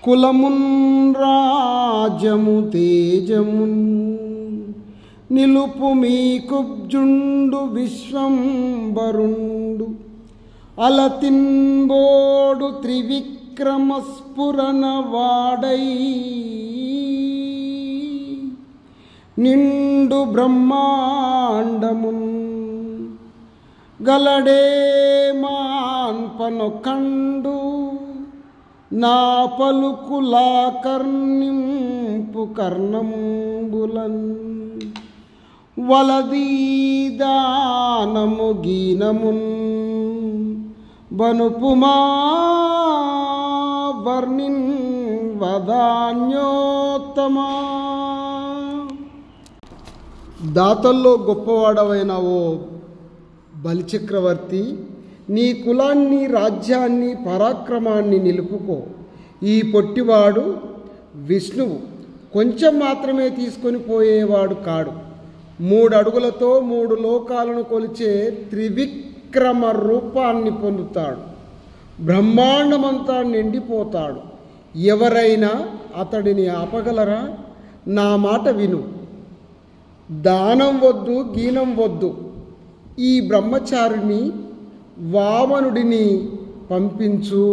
కులమున్ రాజము తేజమున్ నిలుపు మీ కుబ్జుండు విశ్వంబరుండు అలతిన్బోడు త్రివిక్రమస్ఫురణ వాడై నిండు బ్రహ్మాండమున్ గలడే మాన్పనొకండు నా పలుకులా కర్ణింపు కర్ణంబులన్ వలదీదానము గీనమున్ బనుపుమా వర్ణిన్ వదాన్యోత్తమా. దాతల్లో గొప్పవాడవైన ఓ బలిచక్రవర్తి, నీ కులాన్ని, రాజ్యాన్ని, పరాక్రమాన్ని నిలుపుకో. ఈ పొట్టివాడు విష్ణువు కొంచెం మాత్రమే తీసుకొని పోయేవాడు కాడు. 3 అడుగులతో 3 లోకాలను కొలిచే త్రివిక్రమ రూపాన్ని పొందుతాడు. బ్రహ్మాండమంతా నిండిపోతాడు. ఎవరైనా అతడిని ఆపగలరా? నా మాట విను. దానం వద్దు, గీనం వద్దు. ఈ బ్రహ్మచారిని వామనుడిని పంపించు.